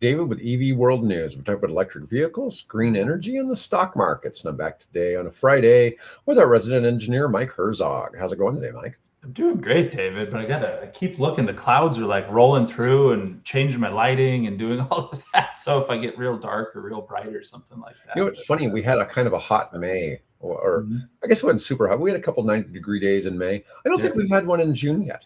David with EV World News. We're talking about electric vehicles, green energy, and the stock markets. And I'm back today on a Friday with our resident engineer, Mike Herzog. How's it going today, Mike? I'm doing great, David, but I keep looking. The clouds are like rolling through and changing my lighting and doing all of that. So if I get real dark or real bright or something like that. You know, it's funny. We had a kind of a hot May, or I guess it wasn't super hot. We had a couple 90-degree days in May. I don't think we've had one in June yet.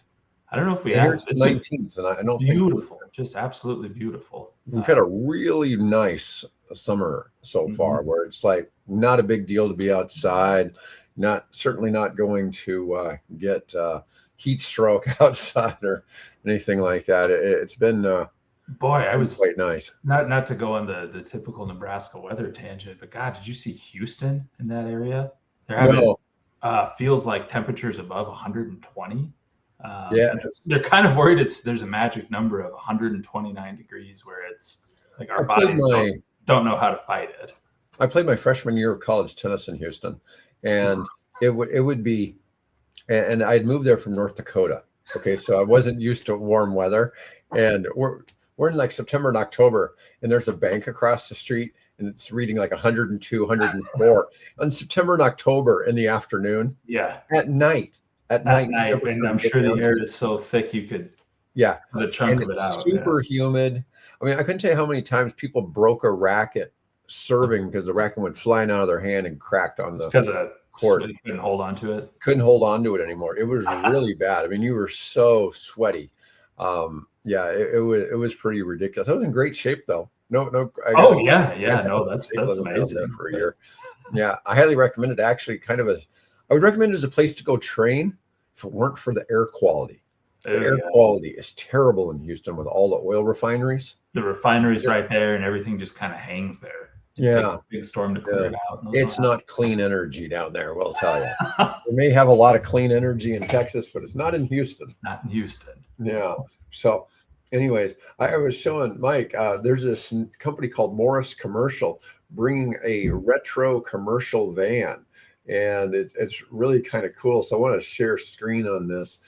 I don't know if we have. have. It's the 19th, and I don't beautiful, just absolutely beautiful. We've had a really nice summer so far, where it's like not a big deal to be outside. Certainly not going to get heat stroke outside or anything like that. It's been I was quite nice. Not to go on the typical Nebraska weather tangent, but God, did you see Houston in that area? They're having feels like temperatures above 120. They're kind of worried there's a magic number of 129 degrees where it's like our bodies don't know how to fight it. I played my freshman year of college tennis in Houston, and it would be, and I'd moved there from North Dakota. Okay, so I wasn't used to warm weather, and we're in like September and October, and there's a bank across the street, and it's reading like 102, 104 on September and October in the afternoon. Yeah, at night, and I'm sure the air is so thick you could put a chunk of it out. Super humid. I mean, I couldn't tell you how many times people broke a racket serving because the racket went flying out of their hand and cracked on the court. Couldn't hold on to it. Couldn't hold on to it anymore. It was really bad. I mean, you were so sweaty. It was pretty ridiculous. I was in great shape though. No. That's amazing. For a year. Yeah, I highly recommend it. Actually, I would recommend it as a place to go train if it weren't for the air quality. The air quality is terrible in Houston with all the oil refineries. The refinery's right there, and everything just kind of hangs there. Big storm to clear it out. It's not clean energy down there, we'll tell you. We may have a lot of clean energy in Texas, but it's not in Houston. Not in Houston. Yeah. So anyways, I was showing Mike, there's this company called Morris Commercial bringing a retro commercial van, and it's really kind of cool. So I want to share screen on this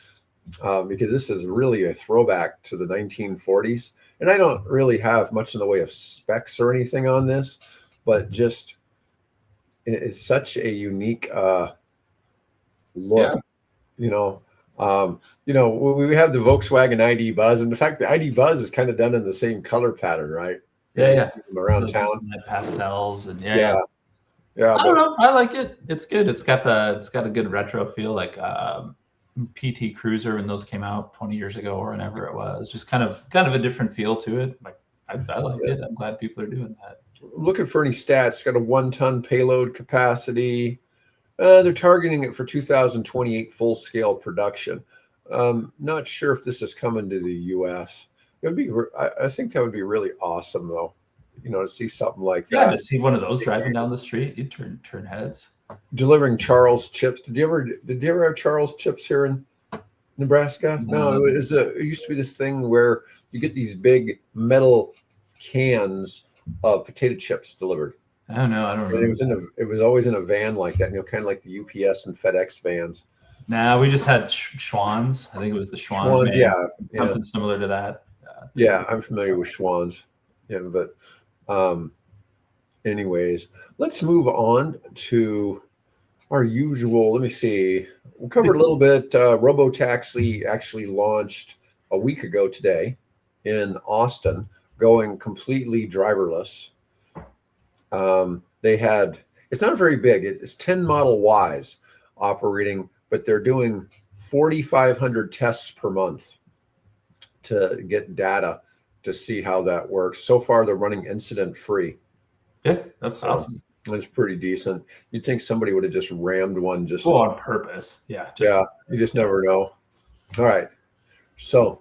because this is really a throwback to the 1940s. And I don't really have much in the way of specs or anything on this, but just it's such a unique look. We have the Volkswagen ID Buzz, and in fact, the ID Buzz is kind of done in the same color pattern, right? Around town, pastels and yeah. I don't know. I like it. It's good. It's got a good retro feel, like PT Cruiser when those came out 20 years ago or whenever it was. Just kind of a different feel to it. Like I like it. I'm glad people are doing that. Looking for any stats. It's got a 1-ton payload capacity. They're targeting it for 2028 full-scale production. Not sure if this is coming to the U.S. I think that would be really awesome, though. To see something like that. Yeah, to see one of those driving down the street, you turn heads. Delivering Charles chips. Did you ever have Charles chips here in Nebraska? No, it used to be this thing where you get these big metal cans of potato chips delivered. Oh no, I don't remember. It was always in a van like that, kind of like the UPS and FedEx vans. Nah, we just had Schwann's. I think it was the Schwann's. Something similar to that. I'm familiar with Schwann's. Yeah, but anyways, let's move on to our usual. Let me see. We'll cover a little bit. Robotaxi actually launched a week ago today in Austin, going completely driverless. It's not very big. It's 10 Model Ys operating, but they're doing 4,500 tests per month to get data to see how that works. So far, they're running incident free. Yeah, that's awesome. That's pretty decent. You'd think somebody would have just rammed one on purpose. Yeah. You just never know. All right. So,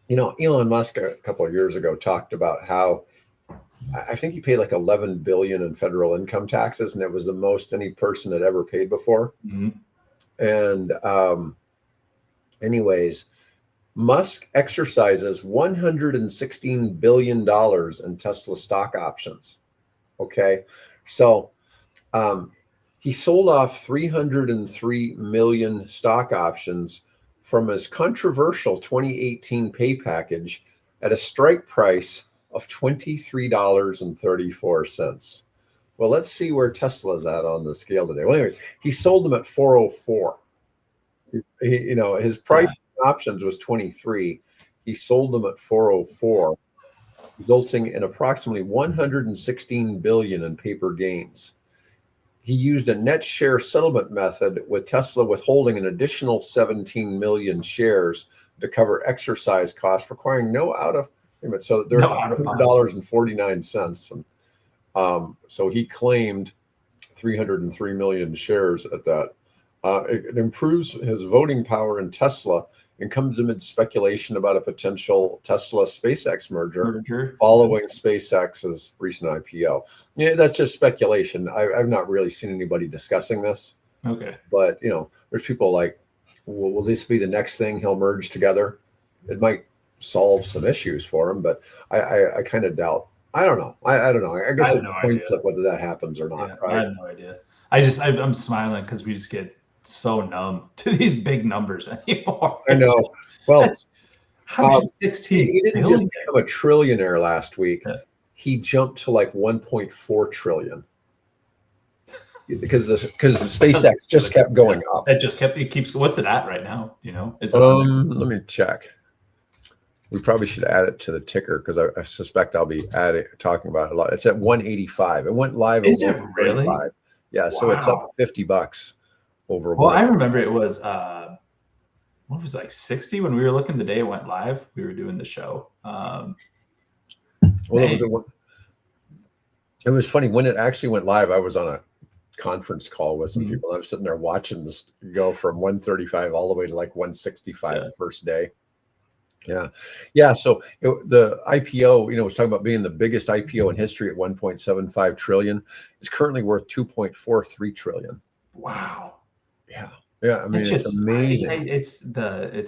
Elon Musk a couple of years ago talked about how I think he paid like $11 billion in federal income taxes, and it was the most any person had ever paid before. And anyways, Musk exercises $116 billion in Tesla stock options. Okay. So he sold off 303 million stock options from his controversial 2018 pay package at a strike price of $23.34. Well, let's see where Tesla's at on the scale today. Well, anyways, he sold them at 404. His price options was 23. He sold them at 404, resulting in approximately 116 billion in paper gains. He used a net share settlement method, with Tesla withholding an additional 17 million shares to cover exercise costs, requiring no out of payment. So they're $100.49. So he claimed 303 million shares at that. It improves his voting power in Tesla and comes amid speculation about a potential Tesla-SpaceX merger following SpaceX's recent IPO. Yeah, that's just speculation. I've not really seen anybody discussing this. Okay. But, there's people like, will this be the next thing he'll merge together? It might solve some issues for him, but I kind of doubt. I don't know. I don't know. I guess it's a coin flip whether that happens or not. Yeah, right? I have no idea. I'm smiling because we just get so numb to these big numbers anymore. I know. Well, 116 he didn't just become a trillionaire last week. Yeah. He jumped to like 1.4 trillion because the SpaceX just kept going up. It keeps. What's it at right now? Is it let me check. We probably should add it to the ticker because I suspect I'll be talking about it a lot. It's at 185. It went live at 185. Really? Yeah, so it's up $50 over. Well, I remember it was what was it, like 60 when we were looking the day it went live. We were doing the show. It was funny when it actually went live. I was on a conference call with some people. I was sitting there watching this go from 135 all the way to like 165 the first day. Yeah. So the IPO, was talking about being the biggest IPO in history at 1.75 trillion. It's currently worth 2.43 trillion. Wow. Yeah. I mean, it's amazing. It's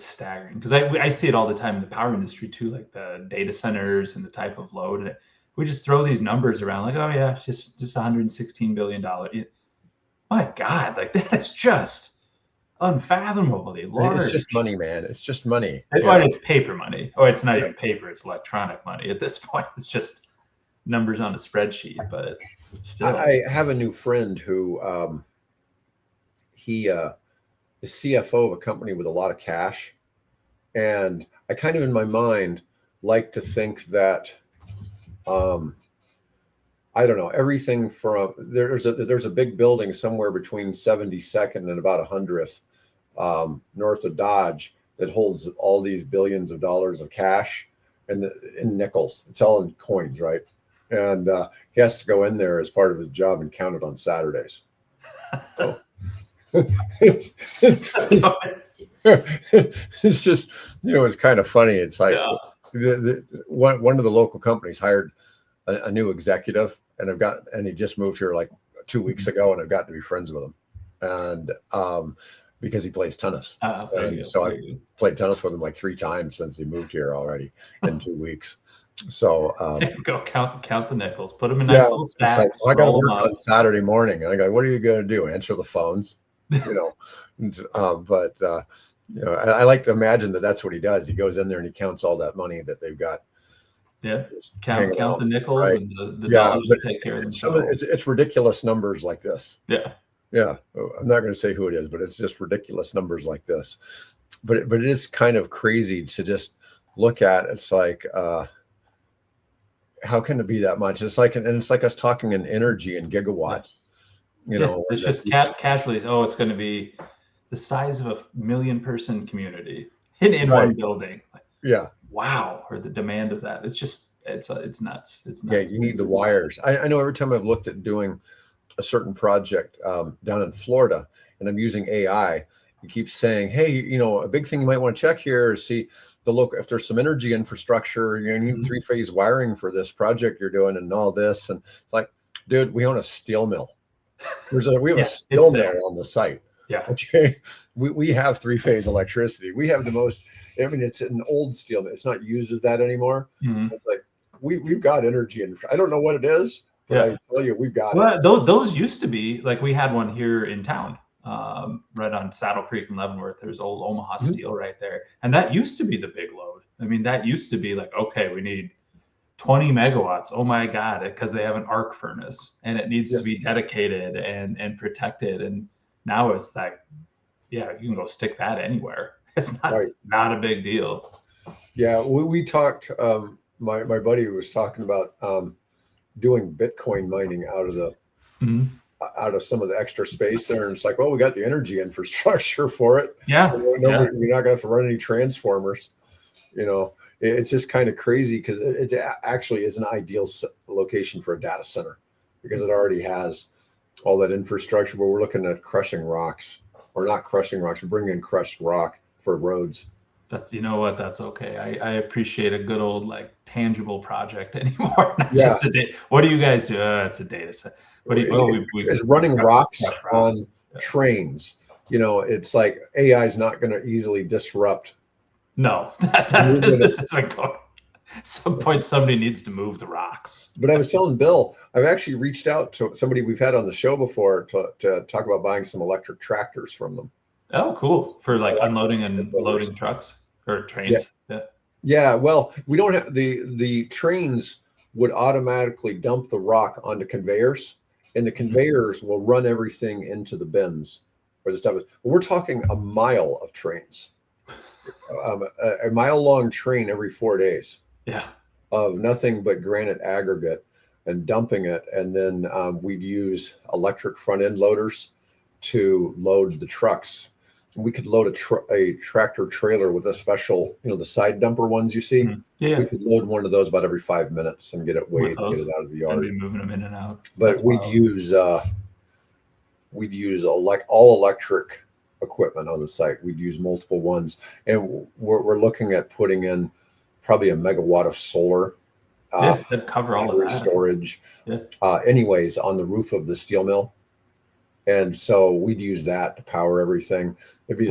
staggering because I see it all the time in the power industry too, like the data centers and the type of load. And we just throw these numbers around like, oh yeah, just $116 billion. My God, like that is just unfathomably large. It's just money, man. It's just money. It's paper money. Or it's not even paper, it's electronic money at this point. It's just numbers on a spreadsheet, but still. I have a new friend who he is CFO of a company with a lot of cash. And I kind of in my mind like to think that I don't know, everything from there's a big building somewhere between 72nd and about 100th north of Dodge that holds all these billions of dollars of cash and in nickels. It's all in coins, right? And he has to go in there as part of his job and count it on Saturdays. So it's just, it's kind of funny. It's like one of the local companies hired a new executive, and he just moved here like 2 weeks ago, and I've gotten to be friends with him, and because he plays tennis, and so I played tennis with him like 3 times since he moved here already in 2 weeks. So go count the nickels, put them in nice little stacks. I got to work on Saturday morning, and I go, "What are you going to do? Answer the phones?" But I like to imagine that that's what he does. He goes in there and he counts all that money that they've got. Yeah, count the nickels, right? And the dollars to take care of themselves. It's ridiculous numbers like this. Yeah. I'm not going to say who it is, but it's just ridiculous numbers like this. But it is kind of crazy to just look at. It's like, how can it be that much? It's like us talking in energy and gigawatts. It's just casually. Oh, it's going to be the size of a 1 million person community in one building. Yeah. Wow. Or the demand of that. It's just, it's nuts. It's nuts. Yeah. You need the wires. I know every time I've looked at doing a certain project down in Florida and I'm using AI, it keeps saying, hey, a big thing you might want to check here is see the local, if there's some energy infrastructure, you need 3-phase wiring for this project you're doing and all this. And it's like, dude, we own a steel mill. We have a steel mill on the site. Yeah. Okay. We have 3-phase electricity. We have the most. I mean, it's an old steel mill. It's not used as that anymore. Mm-hmm. It's like we've got energy, and I don't know what it is, but I tell you, we've got it. Those used to be like we had one here in town, right on Saddle Creek and Leavenworth. There's old Omaha Steel right there, and that used to be the big load. I mean, that used to be like, okay, we need 20 megawatts. Oh my God, because they have an arc furnace and it needs to be dedicated and protected. And now it's like, yeah, you can go stick that anywhere. It's not a big deal. Yeah, we talked, my buddy was talking about doing Bitcoin mining out of the out of some of the extra space there. And it's like, well, we got the energy infrastructure for it. Yeah. You're not going to have to run any transformers. It's just kind of crazy because it actually is an ideal location for a data center because it already has all that infrastructure. But we're looking at crushing rocks, or not crushing rocks. We're bringing in crushed rock for roads. That's, that's okay. I appreciate a good old tangible project anymore. Not just a day. What do you guys do? It's a data set. What do you? It's running rocks on trains. It's like AI is not going to easily disrupt. No, that business isn't going. At some point, somebody needs to move the rocks. But I was telling Bill, I've actually reached out to somebody we've had on the show before to talk about buying some electric tractors from them. Oh, cool. For unloading and loading trucks or trains. Yeah. Well, we don't have the trains would automatically dump the rock onto conveyors, and the conveyors will run everything into the bins where the stuff is. We're talking a mile of trains, a mile-long train every 4 days. Yeah. Of nothing but granite aggregate and dumping it, and then we'd use electric front-end loaders to load the trucks. We could load a tractor trailer with a special, the side dumper ones you see. Yeah. We could load one of those about every 5 minutes and get it weighed, get it out of the yard. And be moving them in and out. But we'd use all electric equipment on the site. We'd use multiple ones, and we're looking at putting in probably a megawatt of solar. That'd cover all of that. Storage. Anyways, on the roof of the steel mill. And so we'd use that to power everything. It'd be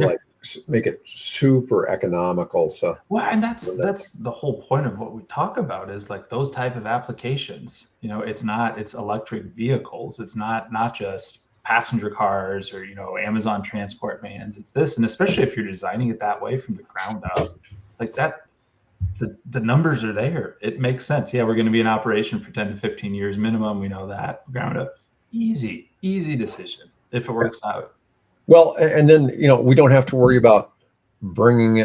make it super economical. So and that's the whole point of what we talk about is those type of applications. It's electric vehicles. It's not just passenger cars or Amazon transport vans. It's this, and especially if you're designing it that way from the ground up, like that. The numbers are there. It makes sense. Yeah, we're going to be in operation for 10 to 15 years minimum. We know that. Ground up. Easy decision if it works out. Well, and then, we don't have to worry about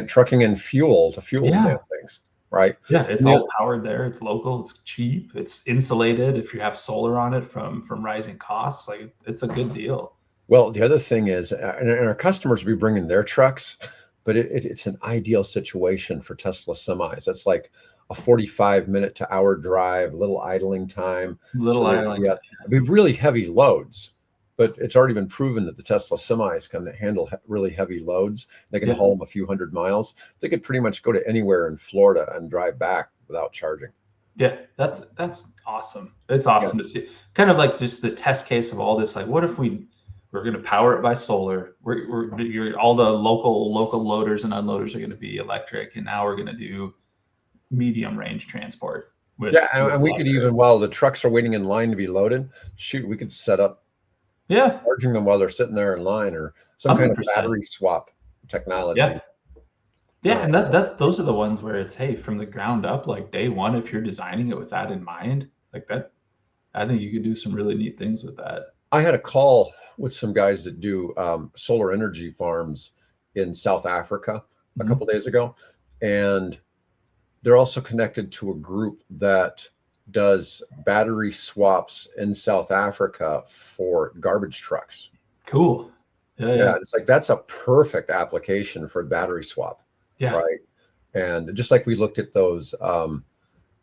trucking in fuel to fuel the things, right? Yeah, it's all powered there. It's local. It's cheap. It's insulated if you have solar on it from rising costs. It's a good deal. Well, the other thing is, and our customers will be bringing their trucks, but it's an ideal situation for Tesla semis. It's like a 45-minute to hour drive, little idling time. It'd be really heavy loads, but it's already been proven that the Tesla semis can handle really heavy loads. They can haul them a few hundred miles. They could pretty much go to anywhere in Florida and drive back without charging. Yeah, that's awesome. It's awesome to see. Kind of like just the test case of all this. What if we're going to power it by solar. All the local loaders and unloaders are going to be electric, and now we're going to do medium range transport. And we could even, while the trucks are waiting in line to be loaded, we could set up charging them while they're sitting there in line, or some 100%. Kind of battery swap technology. And those are the ones where it's, hey, from the ground up, day one, if you're designing it with that in mind, that, I think you could do some really neat things with that. I had a call with some guys that do solar energy farms in South Africa a couple days ago, and they're also connected to a group that does battery swaps in South Africa for garbage trucks. Cool. Yeah. It's that's a perfect application for battery swap. Yeah. Right. And just like we looked at those, what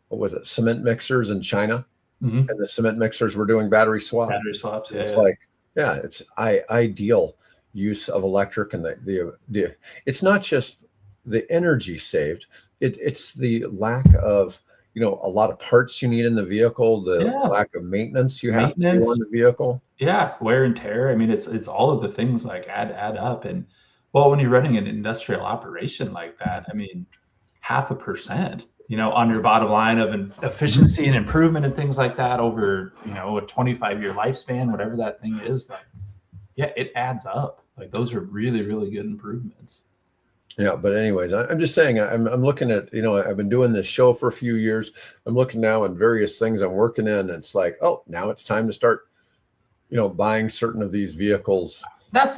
was it, cement mixers in China, and the cement mixers were doing battery swaps. Battery swaps. It's ideal use of electric, and the it's not just the energy saved. It's the lack of a lot of parts you need in the vehicle, the lack of maintenance you have to do on the vehicle. Yeah, wear and tear. I mean, it's all of the things add up. And when you're running an industrial operation like that, I mean, 0.5%, on your bottom line of efficiency and improvement and things like that over, a 25-year lifespan, whatever that thing is, it adds up. Those are really, really good improvements. Yeah, but anyways, I'm just saying, I'm looking at, I've been doing this show for a few years. I'm looking now in various things I'm working in. And it's like, oh, now it's time to start, buying certain of these vehicles. That's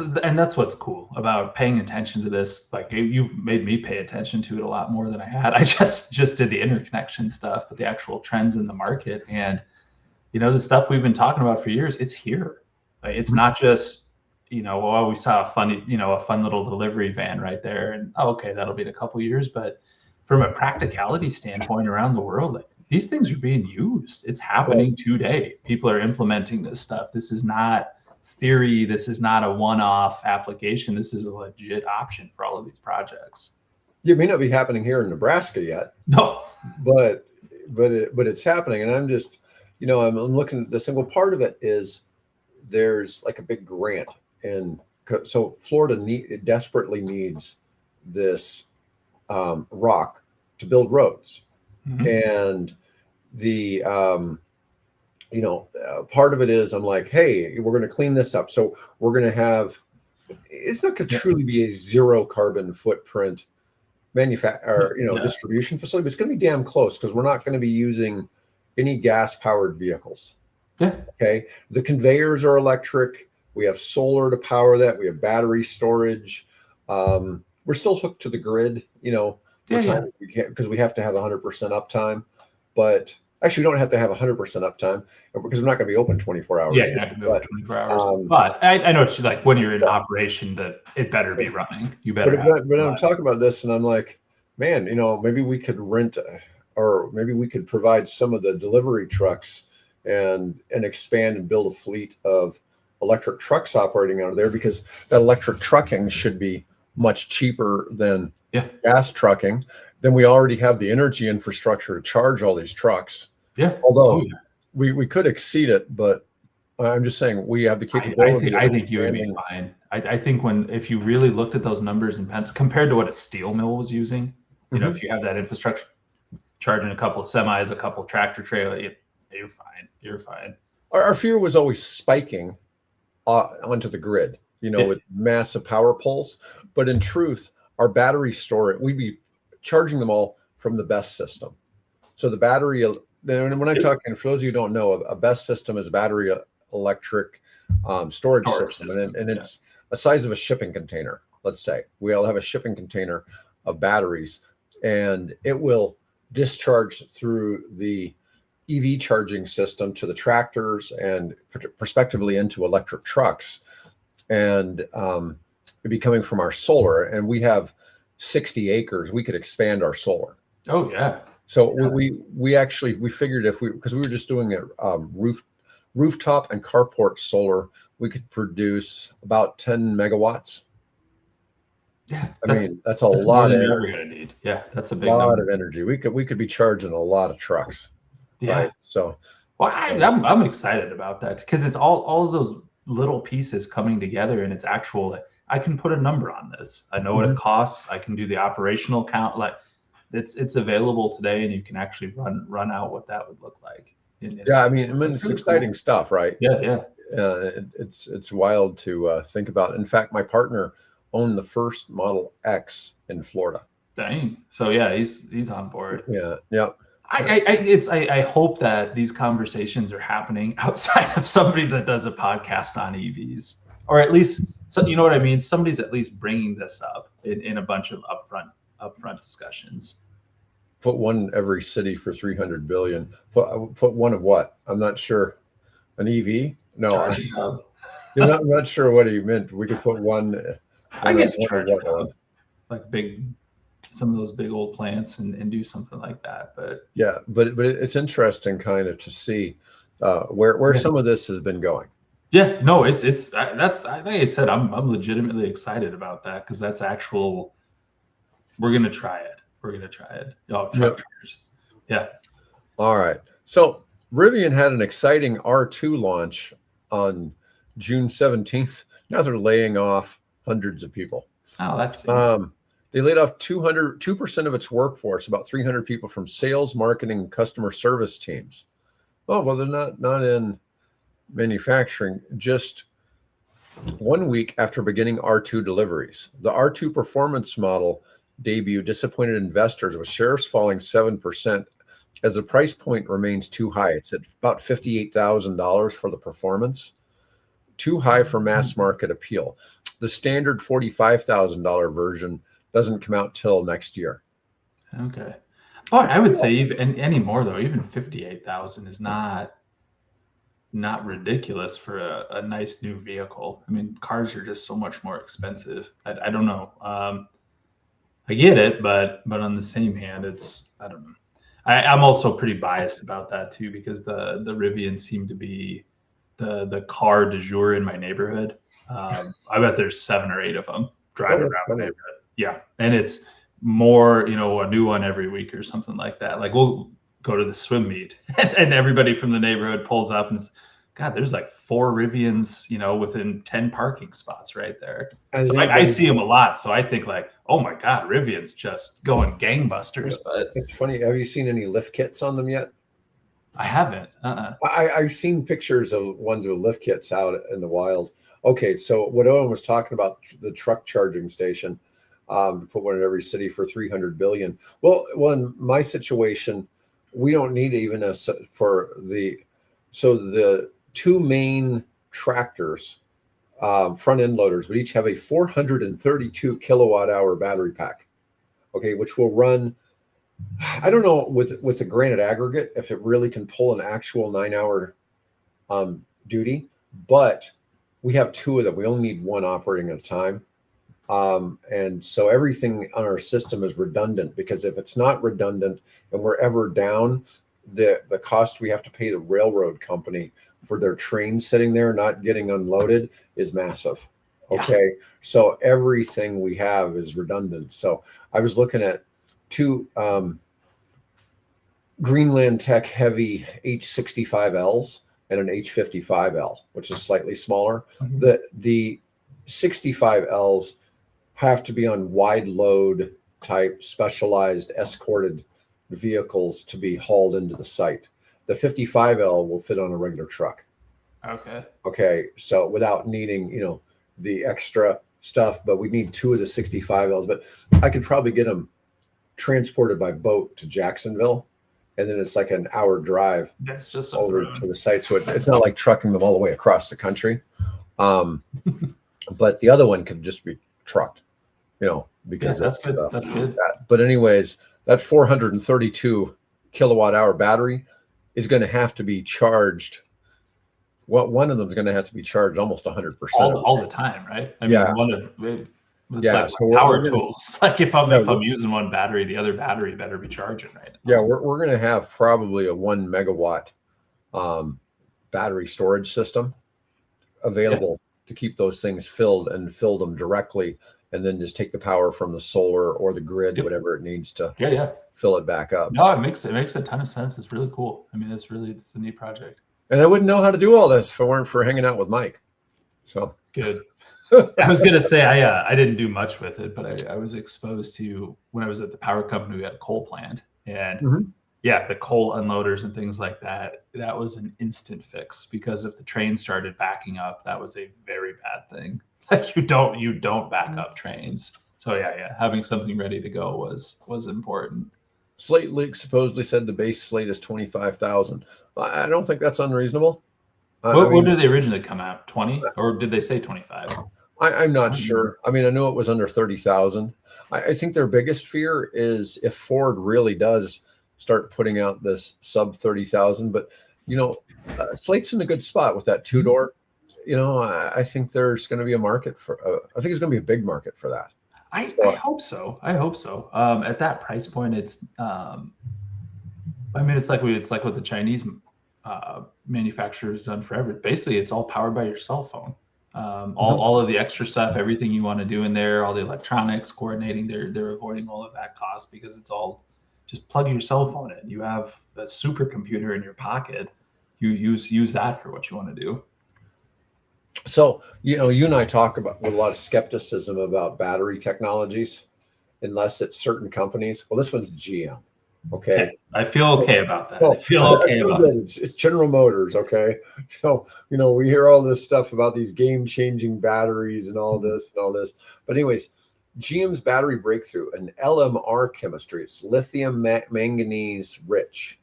what's cool about paying attention to this. Like you've made me pay attention to it a lot more than I had. I just did the interconnection stuff, but the actual trends in the market and the stuff we've been talking about for years, it's here. Like, it's not just we saw a fun little delivery van right there, and okay, that'll be in a couple years. But from a practicality standpoint, around the world, like, these things are being used. It's happening today. People are implementing this stuff. This is not theory. This is not a one-off application. This is a legit option for all of these projects. It may not be happening here in Nebraska yet. No, but it's happening, and I'm just, I'm looking at the single part of it is there's like a big grant, and so Florida desperately needs this rock to build roads, and the part of it is I'm like, hey, we're going to clean this up, so we're going to have, it's not going to truly be a zero carbon footprint distribution facility, but it's going to be damn close because we're not going to be using any gas powered vehicles. Yeah. Okay. The conveyors are electric. We have solar to power that. We have battery storage. We're still hooked to the grid, because we have to have 100% uptime, but actually we don't have to have 100% uptime because we're not going to be open 24 hours. Yeah, you're not going to be open 24 hours. But I know what you like when you're in operation that it better be running. You better. But I'm talking about this and I'm like, man, maybe we could rent or maybe we could provide some of the delivery trucks and expand and build a fleet of electric trucks operating out of there, because that electric trucking should be much cheaper than gas trucking. Then we already have the energy infrastructure to charge all these trucks. Yeah. Although we could exceed it, but I'm just saying we have the capability. I think you would be fine. I think if you really looked at those numbers in pence compared to what a steel mill was using, if you have that infrastructure, charging a couple of semis, a couple of tractor trailers, you're fine. You're fine. Our fear was always spiking onto the grid, with massive power poles. But in truth, our battery storage, we'd be charging them all from the BESS system. So the battery, when I'm talking, for those of you who don't know, a BESS system is a battery electric storage system. And it's a size of a shipping container. Let's say we'll have a shipping container of batteries, and it will discharge through the EV charging system to the tractors and prospectively into electric trucks. And it'd be coming from our solar, and we have 60 acres. We could expand our solar. Oh yeah. So we figured because we were just doing a rooftop and carport solar, we could produce about 10 megawatts. Yeah, that's a lot of energy. Gonna need. Yeah, that's a big lot of energy. We could be charging a lot of trucks. Yeah. Right? So, well, I'm excited about that because it's all of those little pieces coming together, and it's actual. I can put a number on this. I know what it costs. I can do the operational count. Like it's available today, and you can actually run out what that would look like. It's exciting stuff, right? Yeah. It's wild to think about. In fact, my partner owned the first Model X in Florida. Dang. So yeah, he's on board. Yeah. I hope that these conversations are happening outside of somebody that does a podcast on EVs, or at least, so you know what I mean. Somebody's at least bringing this up in a bunch of upfront discussions. Put one every city for 300 billion. Put one of what? I'm not sure. An EV? No, I'm not sure what he meant. We could put one. I guess like some of those big old plants and do something like that. But yeah, but it's interesting kind of to see where some of this has been going. Yeah, no, that's like I said, I'm legitimately excited about that because that's actual. We're gonna try it. Oh, truckers. Yeah. All right. So Rivian had an exciting R2 launch on June 17th. Now they're laying off hundreds of people. Oh, that's they laid off 2% of its workforce, about 300 people from sales, marketing, and customer service teams. Oh, well, they're not in manufacturing, just 1 week after beginning R2 deliveries. The R2 performance model debut disappointed investors with shares falling 7% as the price point remains too high. It's at about $58,000 for the performance, too high for mass market appeal. The standard $45,000 version doesn't come out till next year. Okay. But I would say even anymore though, even 58,000 is not ridiculous for a nice new vehicle. I mean, cars are just so much more expensive. I don't know. I get it, but on the same hand, I don't know. I'm also pretty biased about that too, because the Rivian seem to be the car du jour in my neighborhood. I bet there's 7 or 8 of them driving around the neighborhood. Yeah, and it's more, a new one every week or something like that. Like we'll go to the swim meet, and everybody from the neighborhood pulls up and God, there's like 4 Rivians, within 10 parking spots right there. So I see them a lot. So I think like, oh my God, Rivian's just going gangbusters. But it's funny. Have you seen any lift kits on them yet? I haven't. I've seen pictures of ones with lift kits out in the wild. Okay, so what Owen was talking about, the truck charging station, put one in every city for 300 billion. Well, in my situation, we don't need even the 2 main tractors, front end loaders, would each have a 432 kilowatt hour battery pack. Okay, which will run. I don't know with the granite aggregate if it really can pull an actual 9-hour duty, but we have 2 of them. We only need 1 operating at a time. And so everything on our system is redundant, because if it's not redundant and we're ever down, the cost we have to pay the railroad company for their train sitting there not getting unloaded is massive. Okay. Yeah. So everything we have is redundant. So I was looking at 2 Greenland Tech heavy H65Ls and an H55L, which is slightly smaller. Mm-hmm. The 65Ls have to be on wide load type specialized escorted vehicles to be hauled into the site. The 55L will fit on a regular truck. Okay. So without needing, the extra stuff, but we need 2 of the 65Ls, but I could probably get them transported by boat to Jacksonville. And then it's like an hour drive. That's just over to the site. So it's not like trucking them all the way across the country. But the other one can just be trucked, because that's good. That's good. But anyways, that 432 kilowatt hour battery is going to have to be charged. Well, one of them is going to have to be charged almost 100% all the time, right? I mean, like so power tools. Like if I'm using one battery, the other battery better be charging, right? Yeah, we're going to have probably a 1 megawatt battery storage system available to keep those things filled and fill them directly, and then just take the power from the solar or the grid, whatever it needs to fill it back up. No, it makes a ton of sense. It's really cool. I mean, it's a neat project. And I wouldn't know how to do all this if it weren't for hanging out with Mike. So it's good. I was gonna say I didn't do much with it, but I was exposed to, when I was at the power company, we had a coal plant, and the coal unloaders and things like that. That was an instant fix, because if the train started backing up, that was a very bad thing. Like you don't back up trains. So having something ready to go was important. Slate Leak supposedly said the base slate is 25,000. I don't think that's unreasonable. What did they originally come out? 20, or did they say 25? I'm not sure. I mean, I knew it was under 30,000. I think their biggest fear is if Ford really does start putting out this sub 30,000. But Slate's in a good spot with that 2-door. I think there's going to be a market for. I think it's going to be a big market for that. I hope so. At that price point, it's. I mean, it's like what the Chinese manufacturers done forever. Basically, it's all powered by your cell phone. All of the extra stuff, everything you want to do in there, all the electronics, coordinating, they're avoiding all of that cost, because it's all just plug your cell phone in. You have a supercomputer in your pocket. You use that for what you want to do. So, you and I talk about with a lot of skepticism about battery technologies, unless it's certain companies. Well, this one's GM. Okay. I feel okay about that. I feel okay about it. It's General Motors. Okay. So, we hear all this stuff about these game-changing batteries and all this and all this. But anyways, GM's battery breakthrough, an LMR chemistry. It's lithium manganese rich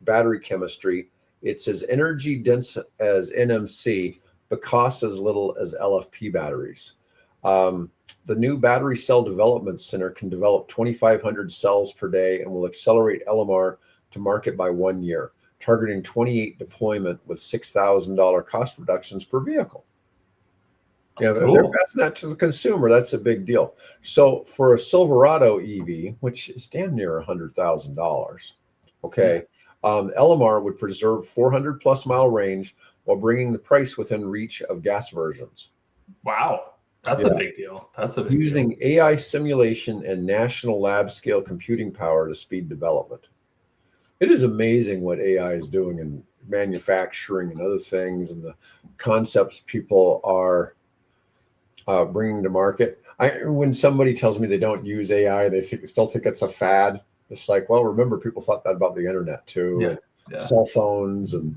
battery chemistry. It's as energy dense as NMC, but costs as little as LFP batteries. The new Battery Cell Development Center can develop 2,500 cells per day and will accelerate LMR to market by 1 year, targeting 28 deployment with $6,000 cost reductions per vehicle. If they're passing that to the consumer, that's a big deal. So for a Silverado EV, which is damn near $100,000, okay, LMR would preserve 400 plus mile range while bringing the price within reach of gas versions. Wow. That's a big deal. That's a big Using AI simulation and national lab scale computing power to speed development. It is amazing what AI is doing in manufacturing and other things, and the concepts people are bringing to market. When somebody tells me they don't use AI, they still think it's a fad. It's like, well, remember, people thought that about the internet too, and cell phones, and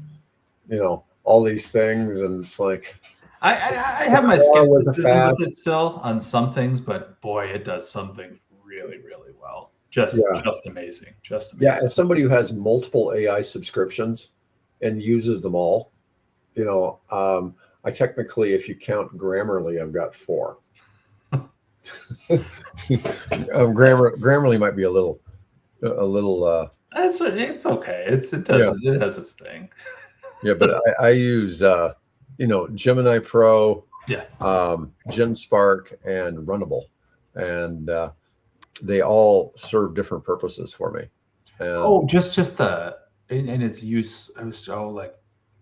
all these things, and it's like. I have my skepticism with it still on some things, but boy, it does something really, really well. Just amazing. Just amazing. Yeah, as somebody who has multiple AI subscriptions and uses them all, I technically, if you count Grammarly, I've got 4. Grammarly might be a little. It's okay. It has its thing. Yeah, but I use Gemini Pro, GenSpark, and Runnable, and they all serve different purposes for me. Just and its use. I was like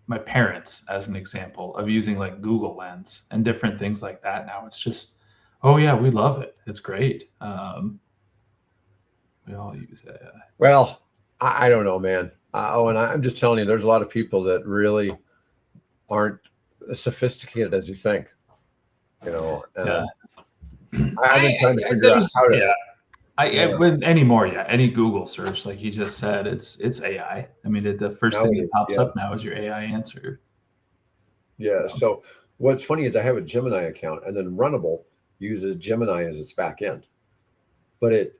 my parents as an example of using like Google Lens and different things like that. Now it's just, we love it. It's great. We all use AI. Well, I don't know, man. And I'm just telling you, there's a lot of people that really aren't as sophisticated as you think. I've been trying to figure out how to. With any Google search, like you just said, it's AI. I mean, the first thing that pops up now is your AI answer. Yeah. So what's funny is I have a Gemini account, and then Runnable uses Gemini as its back end, but it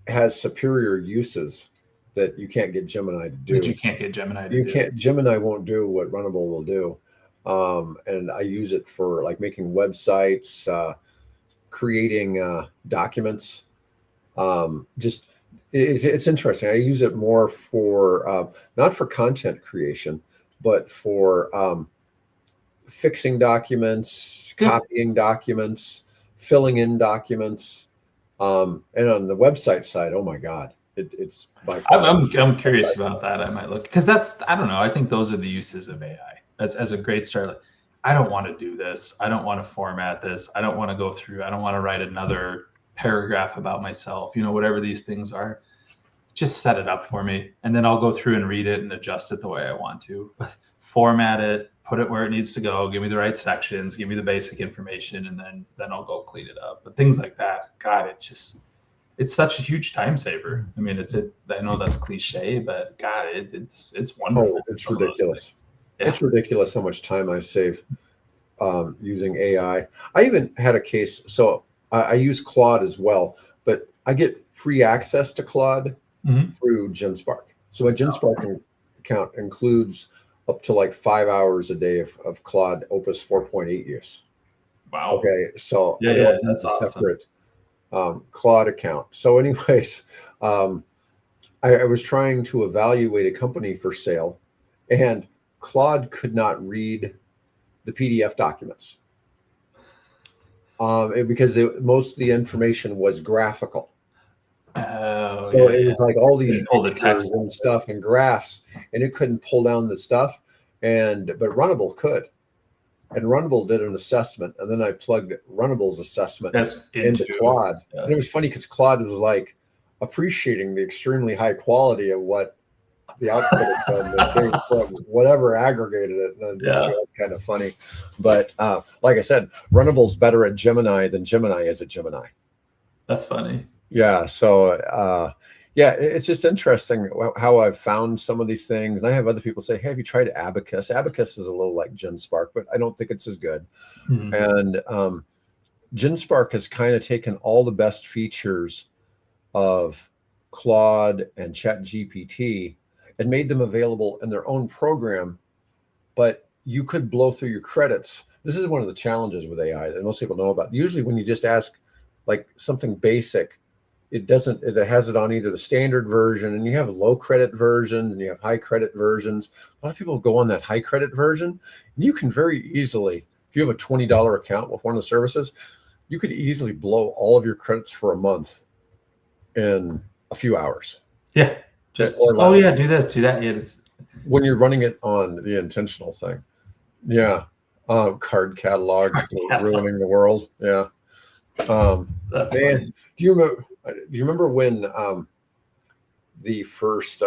has superior uses that you can't get Gemini to do. That you can't get Gemini to do. Gemini won't do what Runnable will do. And I use it for like making websites, creating documents. It's interesting. I use it more for not for content creation, but for fixing documents, copying documents, filling in documents. And on the website side, oh my God, it's by far. I'm curious about that. I might look, because I don't know. I think those are the uses of AI as a great start. Like, I don't want to do this. I don't want to format this. I don't want to go through. I don't want to write another paragraph about myself. Whatever these things are, just set it up for me, and then I'll go through and read it and adjust it the way I want to. Format it, put it where it needs to go, give me the right sections, give me the basic information, and then I'll go clean it up. But things like that, God, it's such a huge time saver. I mean, I know that's cliche, but God, it's wonderful. Oh, it's ridiculous. Yeah. It's ridiculous how much time I save using AI. I even had a case. So I use Claude as well, but I get free access to Claude through GenSpark. So my GenSpark account includes up to like 5 hours a day of Claude Opus 4.8 use. Wow. Okay. So that's awesome. Separate Claude account. So anyways, I was trying to evaluate a company for sale, and Claude could not read the PDF documents because most of the information was graphical. So it was like all these pictures and stuff and graphs, and it couldn't pull down the stuff. But Runnable could. And Runnable did an assessment, and then I plugged Runnable's assessment into Claude. Yeah. And it was funny because Claude was like appreciating the extremely high quality of what the output had done, from whatever aggregated it. And that's kind of funny. But like I said, Runnable's better at Gemini than Gemini is at Gemini. That's funny. Yeah. So, Yeah, it's just interesting how I've found some of these things. And I have other people say, hey, have you tried Abacus? Abacus is a little like GenSpark, but I don't think it's as good. Mm-hmm. And GenSpark has kind of taken all the best features of Claude and ChatGPT and made them available in their own program, but you could blow through your credits. This is one of the challenges with AI that most people know about. Usually when you just ask like something basic, it has it on either the standard version, and you have low credit versions and you have high credit versions. A lot of people go on that high credit version, and you can very easily, if you have a $20 account with one of the services, you could easily blow all of your credits for a month in a few hours. Yeah. Oh yeah, do this, do that. Yeah, it's when you're running it on the intentional thing. Yeah. Card catalogs ruining the world. Yeah. That's man, funny. do you remember when the first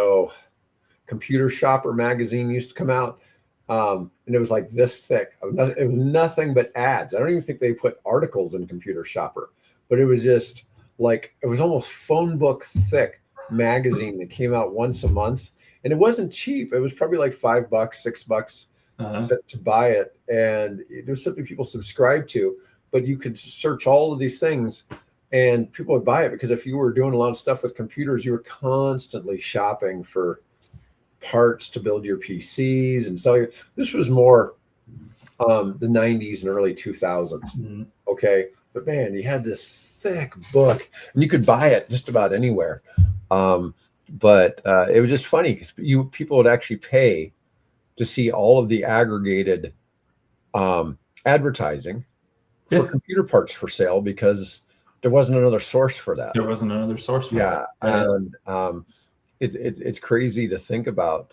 Computer Shopper magazine used to come out? And it was like this thick. It was nothing but ads. I don't even think they put articles in Computer Shopper, but it was just like, it was almost phone book thick magazine that came out once a month. And it wasn't cheap. It was probably like $5, $6 to buy it. And it was something people subscribed to, but you could search all of these things and people would buy it because if you were doing a lot of stuff with computers, you were constantly shopping for parts to build your PCs and stuff. This was more the 90s and early 2000s. Mm-hmm. Okay. But man, you had this thick book and you could buy it just about anywhere. But it was just funny because people would actually pay to see all of the aggregated advertising for computer parts for sale because there wasn't another source for that. There wasn't another source for that. And it's crazy to think about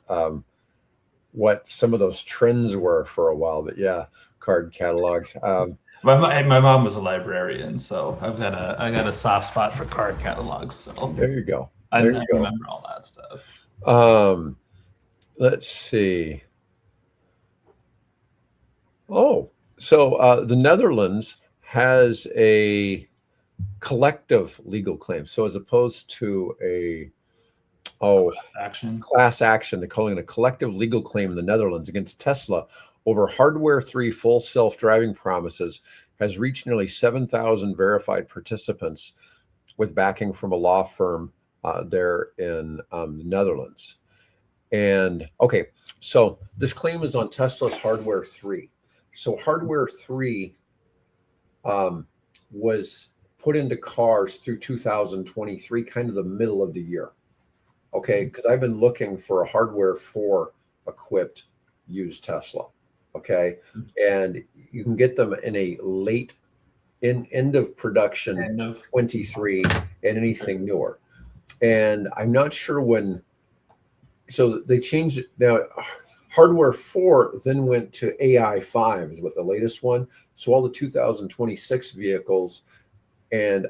what some of those trends were for a while. But yeah, card catalogs. My mom was a librarian, so I got a soft spot for card catalogs. So there you go. I remember all that stuff. Let's see. Oh, so the Netherlands has a collective legal claim. So as opposed to a class action, they're calling it a collective legal claim in the Netherlands against Tesla over Hardware 3 full self-driving promises has reached nearly 7,000 verified participants with backing from a law firm there in the Netherlands. And okay, so this claim is on Tesla's Hardware 3. So Hardware 3 was put into cars through 2023, kind of the middle of the year. Okay, because I've been looking for a Hardware 4 equipped used Tesla. Okay, and you can get them in a late end of production 23 and anything newer. And I'm not sure when. So they changed it now. Hardware 4 then went to AI 5 is what the latest one. So all the 2026 vehicles, and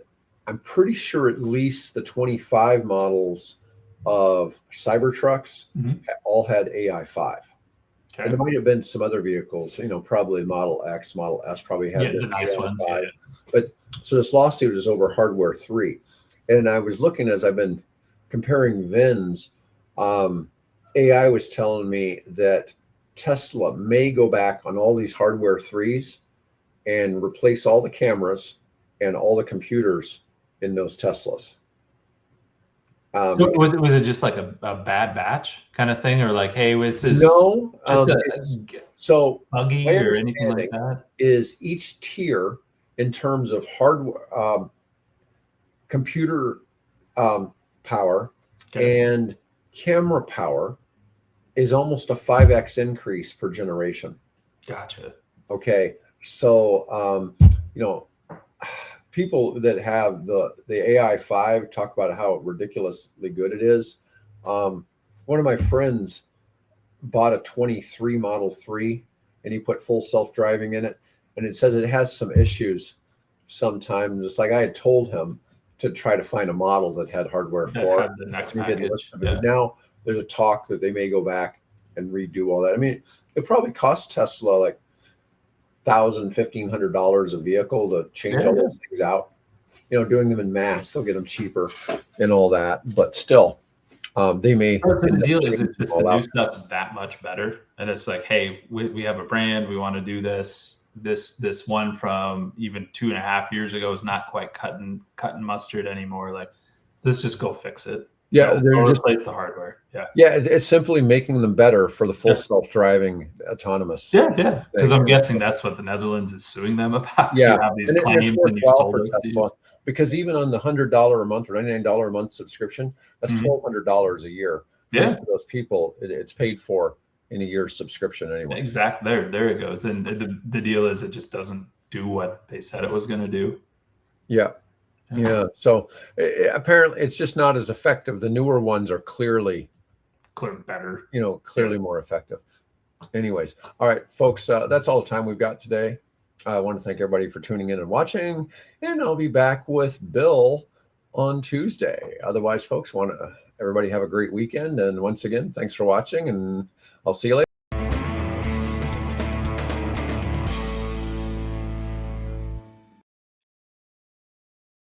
I'm pretty sure at least the 25 models of Cybertrucks all had AI 5. Okay. And there might have been some other vehicles, probably Model X, Model S probably had the nice ones. Yeah. But so this lawsuit is over Hardware 3. And I was looking as I've been comparing VINs, AI was telling me that Tesla may go back on all these Hardware 3s and replace all the cameras and all the computers in those Teslas. So was it just like a bad batch kind of thing, or like, hey, was this so buggy or anything like that? Is each tier in terms of hardware, computer power and camera power is almost a 5x increase per generation. Gotcha. Okay, so people that have the AI 5 talk about how ridiculously good it is. One of my friends bought a 23 Model 3 and he put full self-driving in it, and it says it has some issues sometimes. It's like I had told him to try to find a model that had Hardware 4. The next package. But now there's a talk that they may go back and redo all that. I mean, it probably costs Tesla like $1,000, $1,500 a vehicle to change all those things out. doing them in mass, they'll get them cheaper and all that. But still, they may. The deal is it's just the new stuff's that much better, and it's like, hey, we have a brand, we want to do this. This one from even 2.5 years ago is not quite cutting mustard anymore. Like, let's just go fix it. Yeah, they're just replace the hardware. Yeah, it's simply making them better for the full self-driving autonomous. Yeah. Because I'm guessing that's what the Netherlands is suing them about. Yeah, you have these claims and you sold us Tesla. Because even on the $100 a month or $99 a month subscription, that's $1,200 a year. For those people, it's paid for in a year's subscription anyway. Exactly. There it goes. And the deal is it just doesn't do what they said it was going to do. Yeah. So apparently it's just not as effective. The newer ones are clearly better. Clearly more effective. Anyways, all right, folks, that's all the time we've got today. I want to thank everybody for tuning in and watching, and I'll be back with Bill on Tuesday. Otherwise, folks, everybody have a great weekend. And once again, thanks for watching, and I'll see you later.